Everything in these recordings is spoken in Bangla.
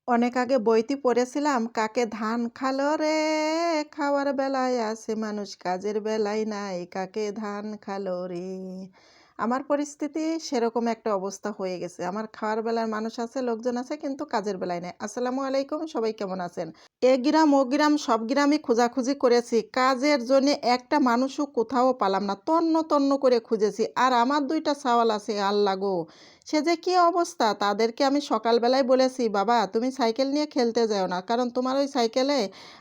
অনেক আগে বইটি পড়েছিলাম, কাকে ধান খালো রে, খাওয়ার বেলায় আছে মানুষ কাজের বেলায় নাই, কাকে ধান খালো রে। আমার পরিস্থিতি সেরকম একটা অবস্থা হয়ে গেছে। আমার খাওয়ার বেলার মানুষ আছে, লোকজন আছে, কিন্তু কাজের বেলায় নাই। আসসালামু আলাইকুম, সবাই কেমন আছেন? এ গ্রাম ও গ্রাম সব গ্রামই খোঁজাখুঁজি করেছি। কাজের জন্যে একটা মানুষও কোথাও পালাম না। তন্ন তন্ন করে খুঁজেছি। আর আমার ২ টা ছাওয়াল আছে, আল্লাহ গো! সে যে কী অবস্থা! তাদেরকে আমি সকালবেলায় বলেছি, "বাবা তুমি সাইকেল নিয়ে খেলতে যেও না। কারণ তোমার ওই সাইকেলে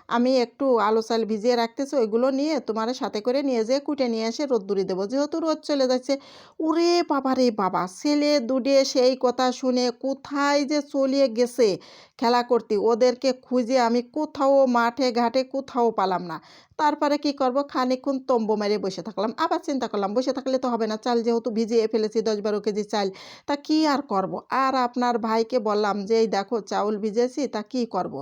আমি একটু আলো চাল ভিজিয়ে রাখতেছি, ওইগুলো নিয়ে তোমারে সাথে করে নিয়ে যেয়ে কুটে নিয়ে এসে রোদ্দুরে দেবো।" যেহেতু রোদ চলে যাচ্ছে। ওরে বাবা রে বাবা! ছেলে দুডে সেই কথা শুনে কোথায় যে চলিয়ে গেছে খেলা করতে। ওদেরকে খুঁজে আমি কোথাও মাঠে ঘাটে কোথাও পালাম না। তারপরে কি করব? খানিকক্ষণ তম্বু মেরে বসে থাকলাম। আবার চিন্তা করলাম, বসে থাকলে তো হবে না। চাল যেহেতু ভিজিয়ে ফেলেছি ১০-১২ কেজি চাল, তা কি আর করব? আর আপনার ভাইকে বললাম যে, "এই দেখো চাউল ভিজেছি, তা কি করব?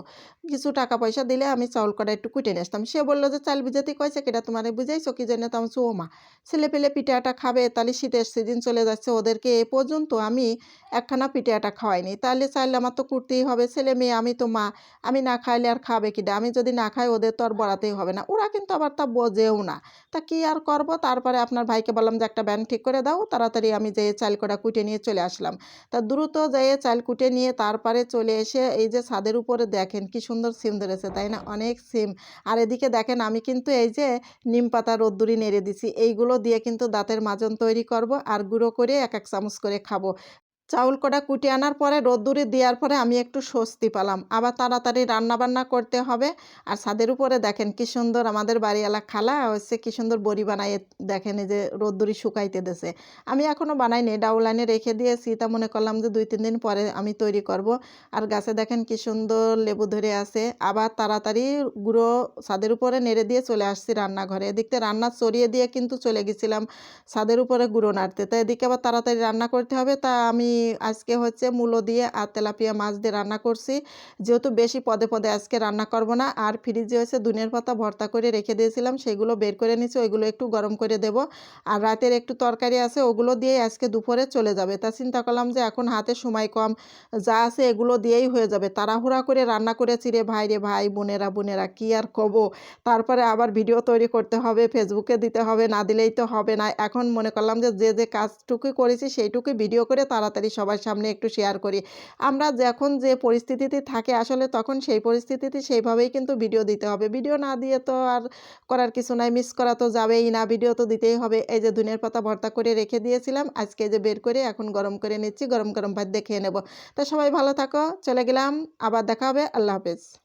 কিছু টাকা পয়সা দিলে আমি চাউল কটা একটু কুইটে নিয়ে আসতাম।" সে বলল যে, "চাল ভিজাতে কইছে কেডা তোমারে? বুঝাইছো কি জন্যে?" তো আমি বলছি, "ও মা! ছেলেপেলে পিঠে আটা খাবে, তাহলে শীতের সিজন চলে যাচ্ছে। ওদেরকে এ পর্যন্ত আমি একখানা পিঠে আটা খাওয়াইনি। তাহলে চাইলে আমার তো কুটতেই হবে। ছেলে মেয়ে, আমি তো মা। আমি না খাইলে আর খাবে কিডা? আমি যদি না খাই ওদের তো আর বড়াতেই হবে না।" ওরা কিন্তু আবার তা বোঝেও না। তা কি আর করব? তারপরে আপনার ভাইকে বললাম যে, "একটা ভ্যান ঠিক করে দাও। তাড়াতাড়ি আমি যেয়ে চাল কটা কুইটে নিয়ে চলে আসলাম।" তা দ্রুত যেয়ে চাল কুটে নিয়ে তারপরে চলে এসে এই যে ছাদের উপরে দেখেন কি সুন্দর সিম ধরেছে, তাই না? অনেক সিম। আর এদিকে দেখেন আমি কিন্তু এই যে নিমপাতা রোদ্দুরে নেড়ে দিছি। এইগুলো দিয়ে কিন্তু দাঁতের মাজন তৈরি করব আর গুঁড়ো করে ১ চামচ করে খাবো। চাউল কটা কুটিয়ে আনার পরে রোদ্দুরে দেওয়ার পরে আমি একটু স্বস্তি পেলাম। আবার তাড়াতাড়ি রান্নাবান্না করতে হবে। আর ছাদের উপরে দেখেন কি সুন্দর আমাদের বাড়িওয়ালা খালা হচ্ছে কি সুন্দর বড়ি বানায়ে দেখেন এই যে রোদ্দুরে শুকাইতে দেছে। আমি এখনো বানাইনি, ডাউল এনে রেখে দিয়েছি। তা মনে করলাম যে ২-৩ দিন পরে আমি তৈরি করব। আর গাছে দেখেন কি সুন্দর লেবু ধরে আছে। আবার তাড়াতাড়ি গুঁড়ো ছাদের উপরে নেড়ে দিয়ে চলে আসছি রান্নাঘরে। এদিক থেকে রান্না চড়িয়ে দিয়ে কিন্তু চলে গেছিলাম ছাদের উপরে গুঁড়ো নাড়তে। তা এদিকে আবার তাড়াতাড়ি রান্না করতে হবে। তা আমি আজকে হচ্ছে মূলো দিয়ে আর তেলাপিয়া মাছ দিয়ে রান্না করছি। যেহেতু বেশি পদে পদে আজকে রান্না করব না। আর ফ্রিজে হচ্ছে ধনিয়ার পাতা ভর্তা করে রেখে দিয়েছিলাম, সেগুলো বের করে নিচ্ছি। ওইগুলো একটু গরম করে দেব। আর রাতের একটু তরকারি আছে, ওগুলো দিয়েই আজকে দুপুরে চলে যাবে। তা চিন্তা করলাম যে এখন হাতে সময় কম, যা আছে এগুলো দিয়েই হয়ে যাবে। তাড়াহুড়া করে রান্না করেছি রে ভাই রে ভাই, বোনেরা কি আর কব। তারপরে আবার ভিডিও তৈরি করতে হবে, ফেসবুকে দিতে হবে, না দিলেই তো হবে না। এখন মনে করলাম যে, যে কাজটুকু করেছি সেইটুকুই ভিডিও করে তাড়াতাড়ি সবার সামনে একটু শেয়ার করি। আমরা যখন যে পরিস্থিতিতে থাকি আসলে তখন সেই পরিস্থিতিতে সেইভাবেই কিন্তু ভিডিও দিতে হবে। ভিডিও না দিয়ে তো আর করার কিছু নাই, মিস করা তো যাবেই না, ভিডিও তো দিতেই হবে। এই যে ধনিয়ার পাতা ভর্তা করে রেখে দিয়েছিলাম, আজকে এই যে বের করে এখন গরম করে নিচ্ছি, গরম গরম ভাত দিয়ে খেয়ে নেব। তা সবাই ভালো থাকো, চলে গেলাম, আবার দেখা হবে, আল্লাহ হাফেজ।